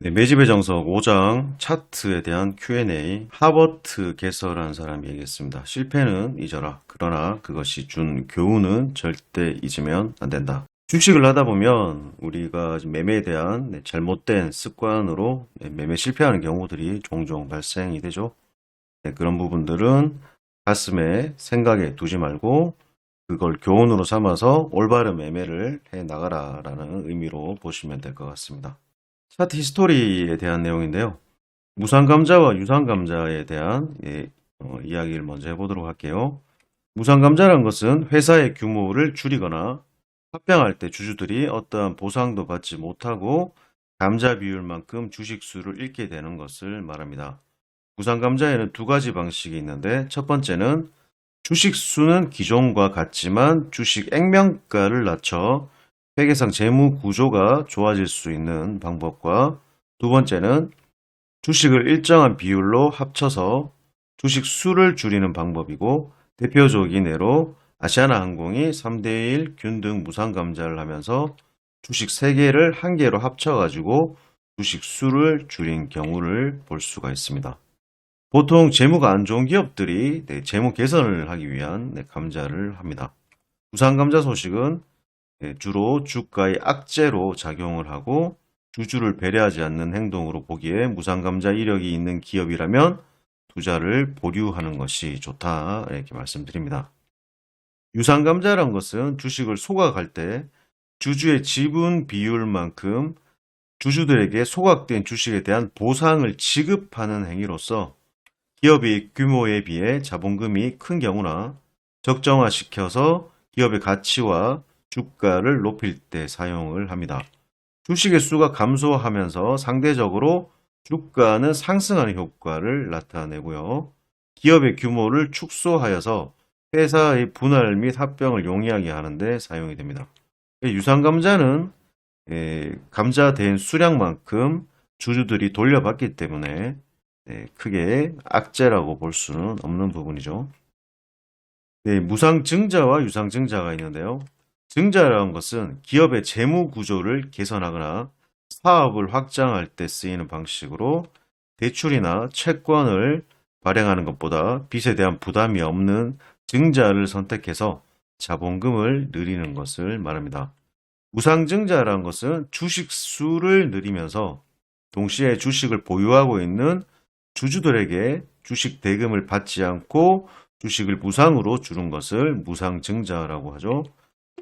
네, 매집의 정석 5장 차트에 대한 Q&A. 하버트 게서라는 사람이 얘기했습니다. 실패는 잊어라. 그러나 그것이 준 교훈은 절대 잊으면 안 된다. 주식을 하다 보면 우리가 매매에 대한 잘못된 습관으로 매매 실패하는 경우들이 종종 발생이 되죠. 그런 부분들은 가슴에 생각에 두지 말고 그걸 교훈으로 삼아서 올바른 매매를 해 나가라라는 의미로 보시면 될 것 같습니다. 차트 히스토리에 대한 내용인데요. 무상감자와 유상감자에 대한 이야기를 먼저 해보도록 할게요. 무상감자란 것은 회사의 규모를 줄이거나 합병할 때 주주들이 어떠한 보상도 받지 못하고 감자 비율만큼 주식수를 잃게 되는 것을 말합니다. 무상감자에는 두 가지 방식이 있는데 첫 번째는 주식수는 기존과 같지만 주식 액면가를 낮춰 회계상 재무 구조가 좋아질 수 있는 방법과 두 번째는 주식을 일정한 비율로 합쳐서 주식 수를 줄이는 방법이고 대표적인 예로 아시아나항공이 3대1 균등 무상감자를 하면서 주식 3개를 1개로 합쳐가지고 주식 수를 줄인 경우를 볼 수가 있습니다. 보통 재무가 안 좋은 기업들이 재무 개선을 하기 위한 감자를 합니다. 무상감자 소식은 주로 주가의 악재로 작용을 하고 주주를 배려하지 않는 행동으로 보기에 무상감자 이력이 있는 기업이라면 투자를 보류하는 것이 좋다 이렇게 말씀드립니다. 유상감자란 것은 주식을 소각할 때 주주의 지분 비율만큼 주주들에게 소각된 주식에 대한 보상을 지급하는 행위로서 기업의 규모에 비해 자본금이 큰 경우나 적정화시켜서 기업의 가치와 주가를 높일 때 사용을 합니다. 주식의 수가 감소하면서 상대적으로 주가는 상승하는 효과를 나타내고요. 기업의 규모를 축소하여서 회사의 분할 및 합병을 용이하게 하는데 사용이 됩니다. 유상감자는 감자된 수량만큼 주주들이 돌려받기 때문에 크게 악재라고 볼 수는 없는 부분이죠. 무상증자와 유상증자가 있는데요. 증자라는 것은 기업의 재무 구조를 개선하거나 사업을 확장할 때 쓰이는 방식으로 대출이나 채권을 발행하는 것보다 빚에 대한 부담이 없는 증자를 선택해서 자본금을 늘리는 것을 말합니다. 무상증자라는 것은 주식 수를 늘리면서 동시에 주식을 보유하고 있는 주주들에게 주식 대금을 받지 않고 주식을 무상으로 주는 것을 무상증자라고 하죠.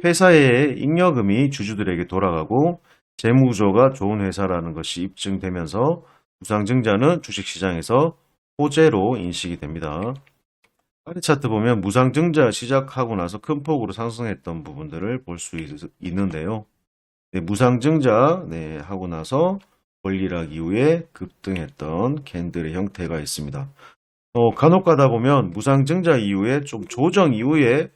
회사의 잉여금이 주주들에게 돌아가고 재무구조가 좋은 회사라는 것이 입증되면서 무상증자는 주식시장에서 호재로 인식이 됩니다. 아래 차트 보면 무상증자 시작하고 나서 큰 폭으로 상승했던 부분들을 볼 수 있는데요. 무상증자 하고 나서 권리락 이후에 급등했던 캔들의 형태가 있습니다. 간혹 가다 보면 무상증자 이후에 좀 조정 이후에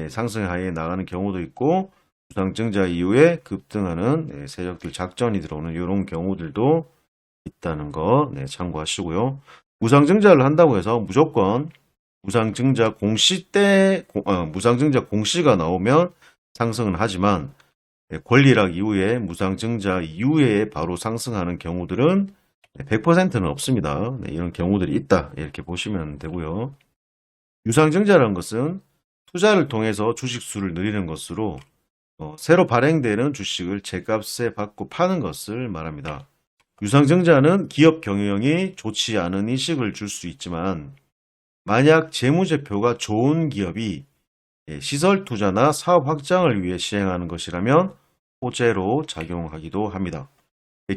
상승 하에 나가는 경우도 있고 무상증자 이후에 급등하는 세력들 작전이 들어오는 이런 경우들도 있다는 거 참고하시고요. 무상증자를 한다고 해서 무조건 무상증자 무상증자 공시가 나오면 상승은 하지만 권리락 이후에 무상증자 이후에 바로 상승하는 경우들은 100%는 없습니다. 이런 경우들이 있다 이렇게 보시면 되고요. 유상증자라는 것은 투자를 통해서 주식수를 늘리는 것으로 새로 발행되는 주식을 제값에 받고 파는 것을 말합니다. 유상증자는 기업 경영이 좋지 않은 인식을 줄 수 있지만 만약 재무제표가 좋은 기업이 시설 투자나 사업 확장을 위해 시행하는 것이라면 호재로 작용하기도 합니다.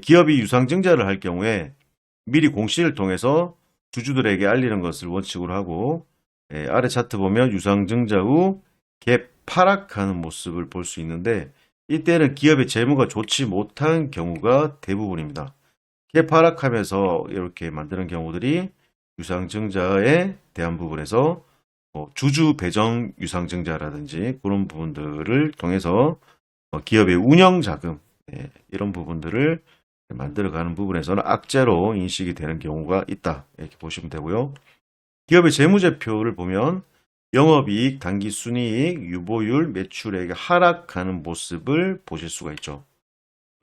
기업이 유상증자를 할 경우에 미리 공시를 통해서 주주들에게 알리는 것을 원칙으로 하고 아래 차트 보면 유상증자 후 갭 하락하는 모습을 볼 수 있는데 이때는 기업의 재무가 좋지 못한 경우가 대부분입니다. 갭 하락하면서 이렇게 만드는 경우들이 유상증자에 대한 부분에서 주주 배정 유상증자라든지 그런 부분들을 통해서 기업의 운영자금 이런 부분들을 만들어가는 부분에서는 악재로 인식이 되는 경우가 있다 이렇게 보시면 되고요. 기업의 재무제표를 보면 영업이익, 당기순이익, 유보율, 매출액이 하락하는 모습을 보실 수가 있죠.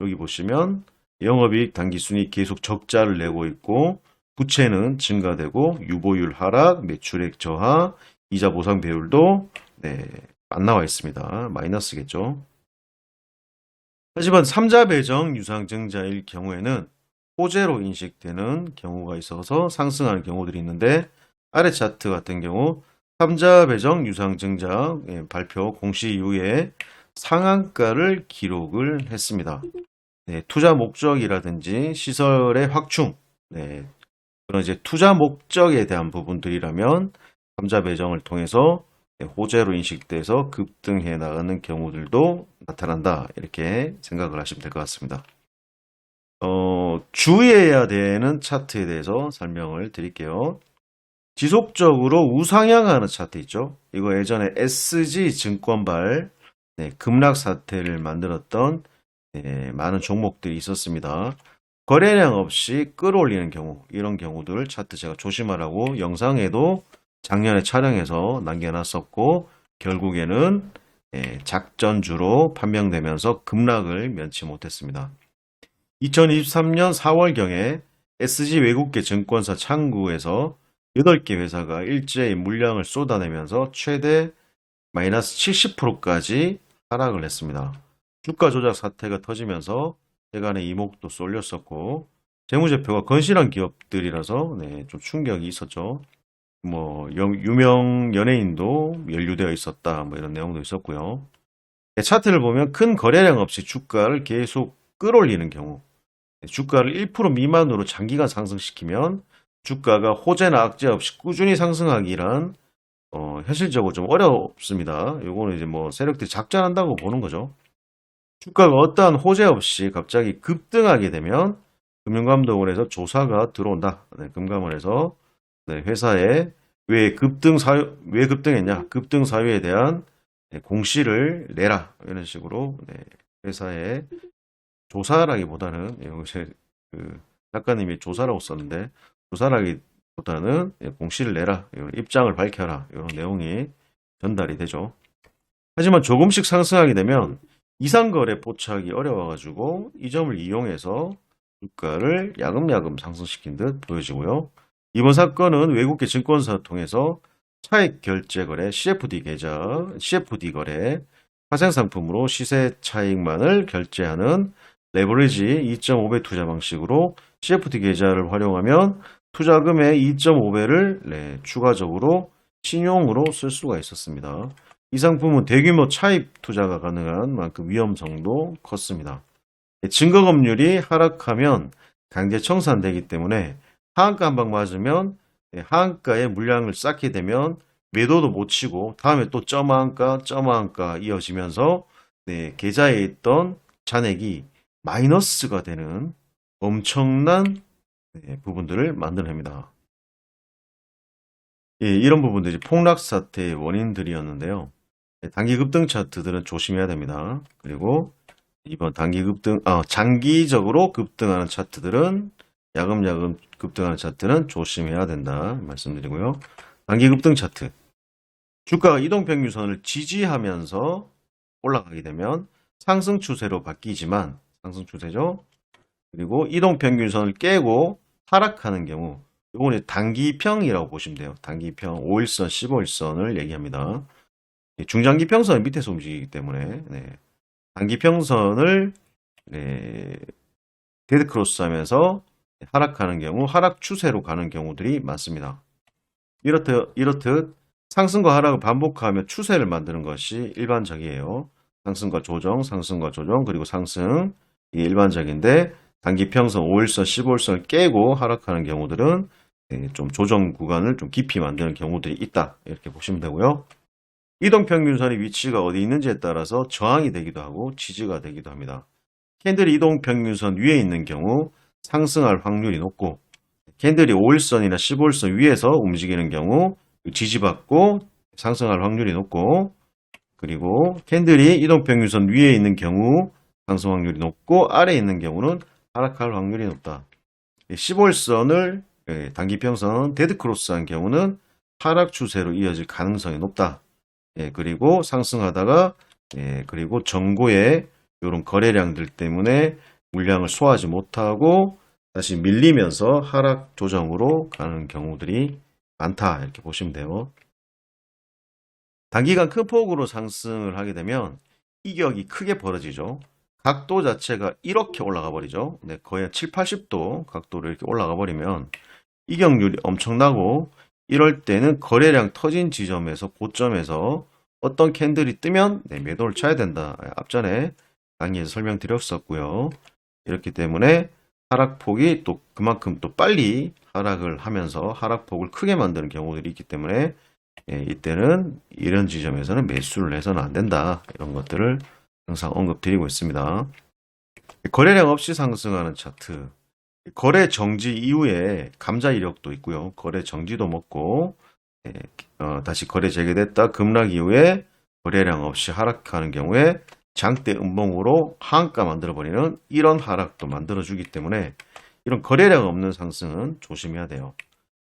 여기 보시면 영업이익 당기순이 계속 적자를 내고 있고 부채는 증가되고 유보율 하락, 매출액 저하, 이자 보상 배율도 안 나와 있습니다. 마이너스겠죠. 하지만 3자 배정 유상증자일 경우에는 호재로 인식되는 경우가 있어서 상승하는 경우들이 있는데 아래 차트 같은 경우 3자 배정 유상증자 발표 공시 이후에 상한가를 기록을 했습니다. 투자 목적이라든지 시설의 확충, 그런 이제 투자 목적에 대한 부분들이라면 3자 배정을 통해서 호재로 인식돼서 급등해 나가는 경우들도 나타난다. 이렇게 생각을 하시면 될 것 같습니다. 주의해야 되는 차트에 대해서 설명을 드릴게요. 지속적으로 우상향하는 차트 있죠. 이거 예전에 SG증권발 급락 사태를 만들었던 많은 종목들이 있었습니다. 거래량 없이 끌어올리는 경우, 이런 경우들 차트 제가 조심하라고 영상에도 작년에 촬영해서 남겨놨었고 결국에는 작전주로 판명되면서 급락을 면치 못했습니다. 2023년 4월경에 SG 외국계 증권사 창구에서 8개 회사가 일제히 물량을 쏟아내면서 최대 마이너스 70%까지 하락을 했습니다. 주가 조작 사태가 터지면서 세간의 이목도 쏠렸었고 재무제표가 건실한 기업들이라서 좀 충격이 있었죠. 유명 연예인도 연루되어 있었다. 이런 내용도 있었고요. 차트를 보면 큰 거래량 없이 주가를 계속 끌어올리는 경우, 주가를 1% 미만으로 장기간 상승시키면 주가가 호재나 악재 없이 꾸준히 상승하기란 현실적으로 좀 어렵습니다. 요거는 이제 세력들이 작전한다고 보는 거죠. 주가가 어떠한 호재 없이 갑자기 급등하게 되면 금융감독원에서 조사가 들어온다. 금감원에서 회사에 왜 급등했냐, 급등 사유에 대한 공시를 내라, 이런 식으로 회사에 조사라기보다는 작가님이 조사라고 썼는데 조사라기보다는 공시를 내라, 입장을 밝혀라, 이런 내용이 전달이 되죠. 하지만 조금씩 상승하게 되면 이상거래 포착이 어려워가지고 이 점을 이용해서 주가를 야금야금 상승시킨 듯 보여지고요. 이번 사건은 외국계 증권사 통해서 차익 결제 거래, CFD 계좌, CFD 거래, 파생상품으로 시세 차익만을 결제하는 레버리지 2.5배 투자 방식으로 CFD 계좌를 활용하면 투자금의 2.5배를 추가적으로 신용으로 쓸 수가 있었습니다. 이 상품은 대규모 차입 투자가 가능한 만큼 위험성도 컸습니다. 증거금률이 하락하면 강제 청산되기 때문에 하한가 한 방 맞으면 하한가에 물량을 쌓게 되면 매도도 못 치고 다음에 또 점하한가 이어지면서 계좌에 있던 잔액이 마이너스가 되는 엄청난 부분들을 만들어냅니다. 이런 부분들이 폭락 사태의 원인들이었는데요. 단기 급등 차트들은 조심해야 됩니다. 그리고 이번 장기적으로 급등하는 차트들은 야금야금 급등하는 차트는 조심해야 된다 말씀드리고요. 단기 급등 차트, 주가가 이동평균선을 지지하면서 올라가게 되면 상승 추세로 바뀌지만 상승 추세죠. 그리고 이동평균선을 깨고 하락하는 경우, 이거는 단기평이라고 보시면 돼요. 단기평 5일선, 15일선을 얘기합니다. 중장기평선은 밑에서 움직이기 때문에 단기평선을 데드크로스 하면서 하락하는 경우, 하락 추세로 가는 경우들이 많습니다. 이렇듯 상승과 하락을 반복하며 추세를 만드는 것이 일반적이에요. 상승과 조정, 그리고 상승, 이게 일반적인데 단기평선 5일선, 15일선을 깨고 하락하는 경우들은 좀 조정 구간을 좀 깊이 만드는 경우들이 있다. 이렇게 보시면 되고요. 이동평균선의 위치가 어디 있는지에 따라서 저항이 되기도 하고 지지가 되기도 합니다. 캔들이 이동평균선 위에 있는 경우 상승할 확률이 높고, 캔들이 5일선이나 15일선 위에서 움직이는 경우 지지받고 상승할 확률이 높고, 그리고 캔들이 이동평균선 위에 있는 경우 상승 확률이 높고 아래에 있는 경우는 하락할 확률이 높다. 15일선을 단기평선 데드크로스한 경우는 하락 추세로 이어질 가능성이 높다. 그리고 상승하다가 그리고 전고의 이런 거래량들 때문에 물량을 소화하지 못하고 다시 밀리면서 하락 조정으로 가는 경우들이 많다. 이렇게 보시면 돼요. 단기간 큰 폭으로 상승을 하게 되면 이격이 크게 벌어지죠. 각도 자체가 이렇게 올라가 버리죠. 네, 거의 7, 80도 각도로 이렇게 올라가 버리면 이격률이 엄청나고 이럴 때는 거래량 터진 지점에서 고점에서 어떤 캔들이 뜨면 매도를 쳐야 된다. 앞전에 강의에서 설명드렸었고요. 이렇기 때문에 하락폭이 또 그만큼 또 빨리 하락을 하면서 하락폭을 크게 만드는 경우들이 있기 때문에 이때는 이런 지점에서는 매수를 해서는 안 된다. 이런 것들을 항상 언급드리고 있습니다. 거래량 없이 상승하는 차트. 거래 정지 이후에 감자 이력도 있고요. 거래 정지도 먹고 다시 거래 재개됐다 급락 이후에 거래량 없이 하락하는 경우에 장대 음봉으로 하한가 만들어버리는 이런 하락도 만들어주기 때문에 이런 거래량 없는 상승은 조심해야 돼요.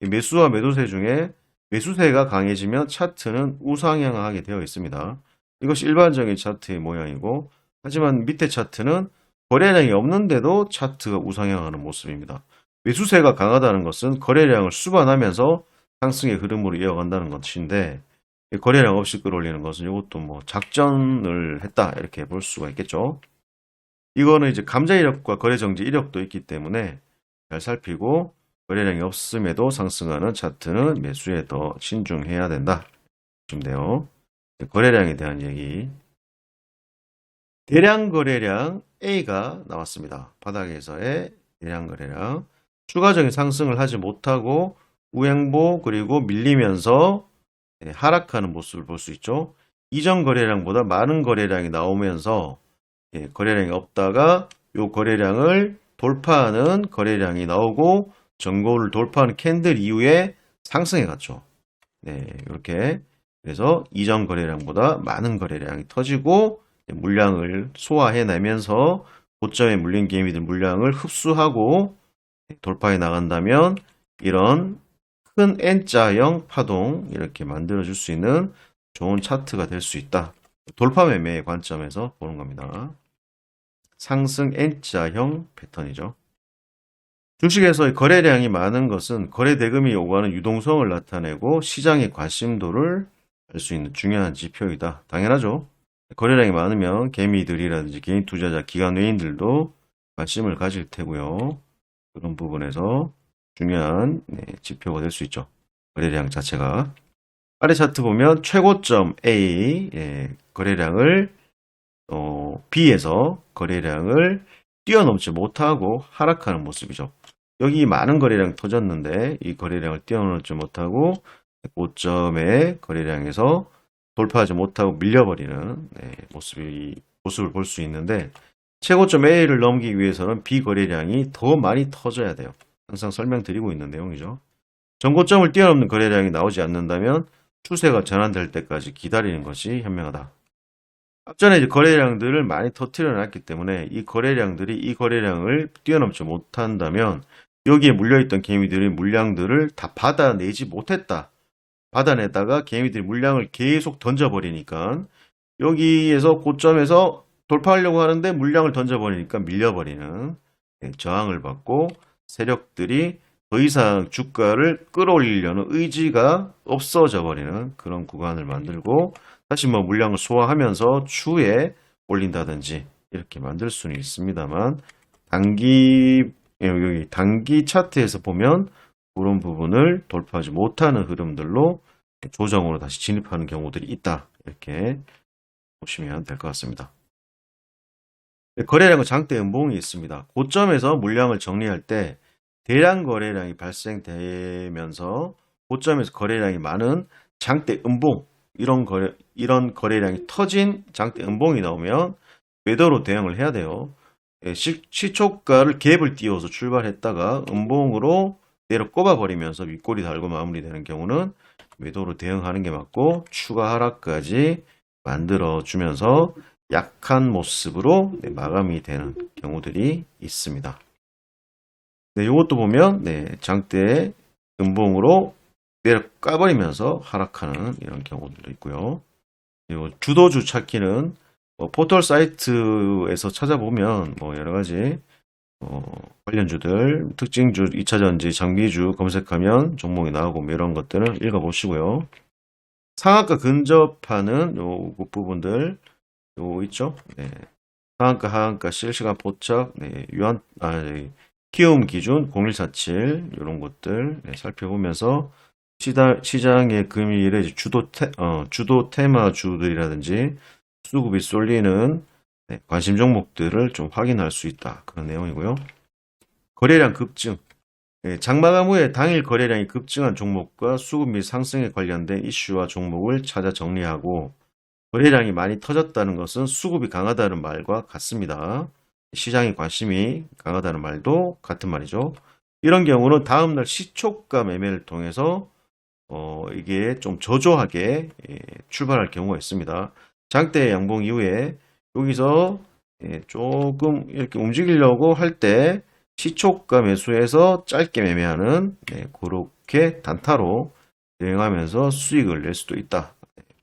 매수와 매도세 중에 매수세가 강해지면 차트는 우상향하게 되어 있습니다. 이것이 일반적인 차트의 모양이고 하지만 밑에 차트는 거래량이 없는데도 차트가 우상향하는 모습입니다. 매수세가 강하다는 것은 거래량을 수반하면서 상승의 흐름으로 이어간다는 것인데 거래량 없이 끌어올리는 것은 이것도 뭐 작전을 했다 이렇게 볼 수가 있겠죠. 이거는 이제 감자 이력과 거래 정지 이력도 있기 때문에 잘 살피고 거래량이 없음에도 상승하는 차트는 매수에 더 신중해야 된다. 보시면 돼요. 거래량에 대한 얘기. 대량 거래량 A가 나왔습니다. 바닥에서의 대량 거래량. 추가적인 상승을 하지 못하고 우행보 그리고 밀리면서 하락하는 모습을 볼 수 있죠. 이전 거래량보다 많은 거래량이 나오면서 거래량이 없다가 이 거래량을 돌파하는 거래량이 나오고 전고를 돌파하는 캔들 이후에 상승해 갔죠. 네, 이렇게 그래서 이전 거래량보다 많은 거래량이 터지고 물량을 소화해내면서 고점에 물린 개미들 물량을 흡수하고 돌파해 나간다면 이런 큰 N자형 파동 이렇게 만들어줄 수 있는 좋은 차트가 될 수 있다. 돌파 매매의 관점에서 보는 겁니다. 상승 N자형 패턴이죠. 주식에서의 거래량이 많은 것은 거래 대금이 요구하는 유동성을 나타내고 시장의 관심도를 알 수 있는 중요한 지표이다. 당연하죠. 거래량이 많으면 개미들이라든지 개인 투자자, 기관 외인들도 관심을 가질 테고요. 그런 부분에서 중요한 지표가 될 수 있죠. 거래량 자체가. 아래 차트 보면 최고점 A 거래량을 B에서 거래량을 뛰어넘지 못하고 하락하는 모습이죠. 여기 많은 거래량 터졌는데 이 거래량을 뛰어넘지 못하고 고점의 거래량에서 돌파하지 못하고 밀려버리는 모습을 볼 수 있는데 최고점 A를 넘기기 위해서는 B 거래량이 더 많이 터져야 돼요. 항상 설명드리고 있는 내용이죠. 전고점을 뛰어넘는 거래량이 나오지 않는다면 추세가 전환될 때까지 기다리는 것이 현명하다. 앞전에 이제 거래량들을 많이 터뜨려 놨기 때문에 이 거래량들이 이 거래량을 뛰어넘지 못한다면 여기에 물려있던 개미들이 물량들을 다 받아내지 못했다. 받아내다가 개미들이 물량을 계속 던져버리니까 여기에서 고점에서 돌파하려고 하는데 물량을 던져버리니까 밀려버리는 저항을 받고 세력들이 더 이상 주가를 끌어올리려는 의지가 없어져 버리는 그런 구간을 만들고 다시 뭐 물량을 소화하면서 추후에 올린다든지 이렇게 만들 수는 있습니다만 여기 단기 차트에서 보면 그런 부분을 돌파하지 못하는 흐름들로 조정으로 다시 진입하는 경우들이 있다. 이렇게 보시면 될 것 같습니다. 거래량은 장대 음봉이 있습니다. 고점에서 물량을 정리할 때 대량 거래량이 발생되면서 고점에서 거래량이 많은 장대 음봉 이런 거래량이 터진 장대 음봉이 나오면 매도로 대응을 해야 돼요. 시초가를 갭을 띄워서 출발했다가 음봉으로 내려 꼽아버리면서 윗골이 달고 마무리되는 경우는 매도로 대응하는 게 맞고 추가 하락까지 만들어주면서 약한 모습으로 마감이 되는 경우들이 있습니다. 이것도 보면 장대 음봉으로 내려 까버리면서 하락하는 이런 경우들도 있고요. 그리고 주도주 찾기는 포털 사이트에서 찾아보면 여러 가지 관련주들, 특징주, 2차전지, 장비주 검색하면 종목이 나오고 뭐 이런 것들은 읽어보시고요. 상한가 근접하는 요 부분들 요 있죠. 네. 상한가, 하한가, 실시간 포착, 네. 키움 기준 0147 이런 것들 네. 살펴보면서 시장의 금일의 주도 테마주들이라든지 수급이 쏠리는 네. 관심 종목들을 좀 확인할 수 있다. 그런 내용이고요. 거래량 급증. 네. 장마감 후에 당일 거래량이 급증한 종목과 수급 및 상승에 관련된 이슈와 종목을 찾아 정리하고 거래량이 많이 터졌다는 것은 수급이 강하다는 말과 같습니다. 시장의 관심이 강하다는 말도 같은 말이죠. 이런 경우는 다음날 시초가 매매를 통해서 이게 좀 저조하게 출발할 경우가 있습니다. 장대 양봉 이후에 여기서 조금 이렇게 움직이려고 할 때 시초가 매수해서 짧게 매매하는 그렇게 단타로 대응하면서 수익을 낼 수도 있다.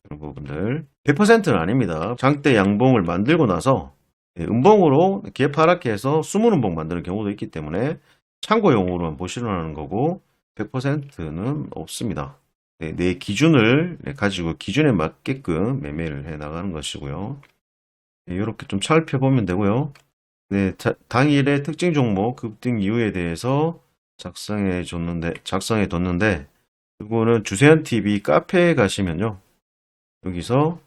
그런 부분들 100%는 아닙니다. 장대 양봉을 만들고 나서 음봉으로 개파랗게 해서 숨은 음봉 만드는 경우도 있기 때문에 참고용으로만 보시라는 거고 100%는 없습니다. 내 기준을 가지고 기준에 맞게끔 매매를 해 나가는 것이고요. 이렇게 좀 살펴보면 되고요. 당일의 특징 종목 급등 이유에 대해서 작성해 뒀는데 이거는 주세현TV 카페에 가시면요. 여기서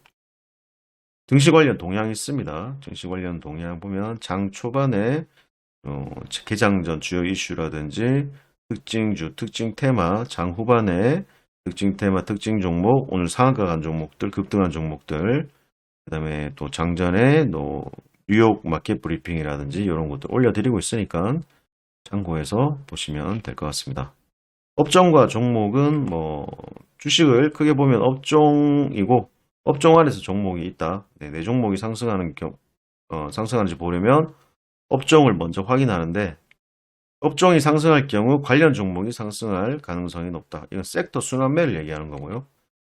증시 관련 동향이 있습니다. 증시 관련 동향 보면 장 초반에 개장 전 주요 이슈라든지 특징주, 특징 테마, 장 후반에 특징 테마, 특징 종목, 오늘 상한가 간 종목들, 급등한 종목들, 그 다음에 또 장전에 뉴욕 마켓 브리핑이라든지 이런 것들 올려드리고 있으니까 참고해서 보시면 될 것 같습니다. 업종과 종목은 주식을 크게 보면 업종이고 업종 안에서 종목이 있다. 내 종목이 상승하는지 보려면 업종을 먼저 확인하는데 업종이 상승할 경우 관련 종목이 상승할 가능성이 높다. 이건 섹터 순환매를 얘기하는 거고요.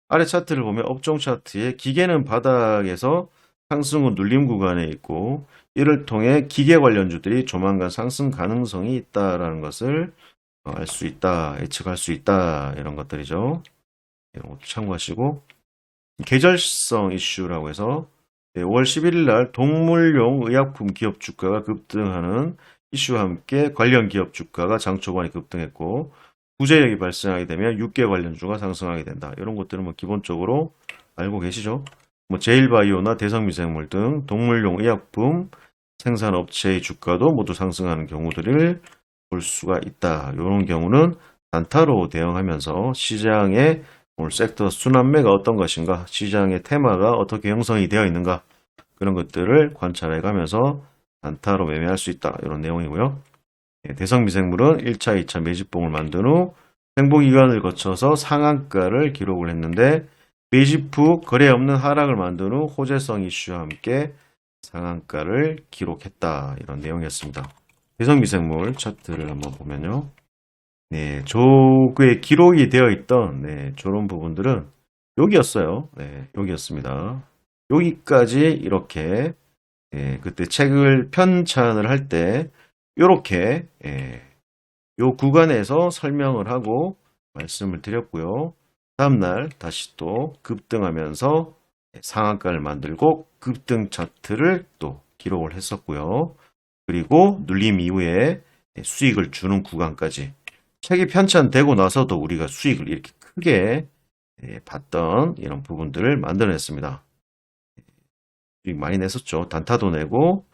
아래 차트를 보면 업종 차트에 기계는 바닥에서 상승 후 눌림 구간에 있고 이를 통해 기계 관련주들이 조만간 상승 가능성이 있다라는 것을 알 수 있다, 예측할 수 있다 이런 것들이죠. 이런 것도 참고하시고 계절성 이슈라고 해서 5월 11일 날 동물용 의약품 기업 주가가 급등하는 이슈와 함께 관련 기업 주가가 장 초반에 급등했고 부재력이 발생하게 되면 6개 관련주가 상승하게 된다. 이런 것들은 기본적으로 알고 계시죠? 제일바이오나 대성미생물 등 동물용 의약품 생산업체의 주가도 모두 상승하는 경우들을 볼 수가 있다. 이런 경우는 단타로 대응하면서 시장의 오늘 섹터 순환매가 어떤 것인가, 시장의 테마가 어떻게 형성이 되어 있는가 그런 것들을 관찰해 가면서 단타로 매매할 수 있다. 이런 내용이고요. 대성미생물은 1차, 2차 매집봉을 만든 후 행보기간을 거쳐서 상한가를 기록을 했는데 매집 후 거래 없는 하락을 만든 후 호재성 이슈와 함께 상한가를 기록했다. 이런 내용이었습니다. 대성미생물 차트를 한번 보면요. 그의 기록이 되어 있던 저런 부분들은 여기였어요. 여기였습니다. 여기까지 이렇게 그때 책을 편찬을 할 때 이렇게 요 구간에서 설명을 하고 말씀을 드렸고요. 다음날 다시 또 급등하면서 상한가를 만들고 급등 차트를 또 기록을 했었고요. 그리고 눌림 이후에 수익을 주는 구간까지 책이 편찬되고 나서도 우리가 수익을 이렇게 크게 봤던 이런 부분들을 만들어냈습니다. 수익 많이 냈었죠. 단타도 내고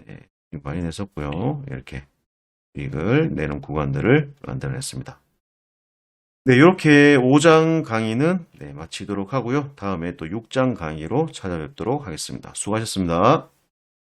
수익 많이 냈었고요. 이렇게 수익을 내는 구간들을 만들어냈습니다. 이렇게 5장 강의는 마치도록 하고요. 다음에 또 6장 강의로 찾아뵙도록 하겠습니다. 수고하셨습니다.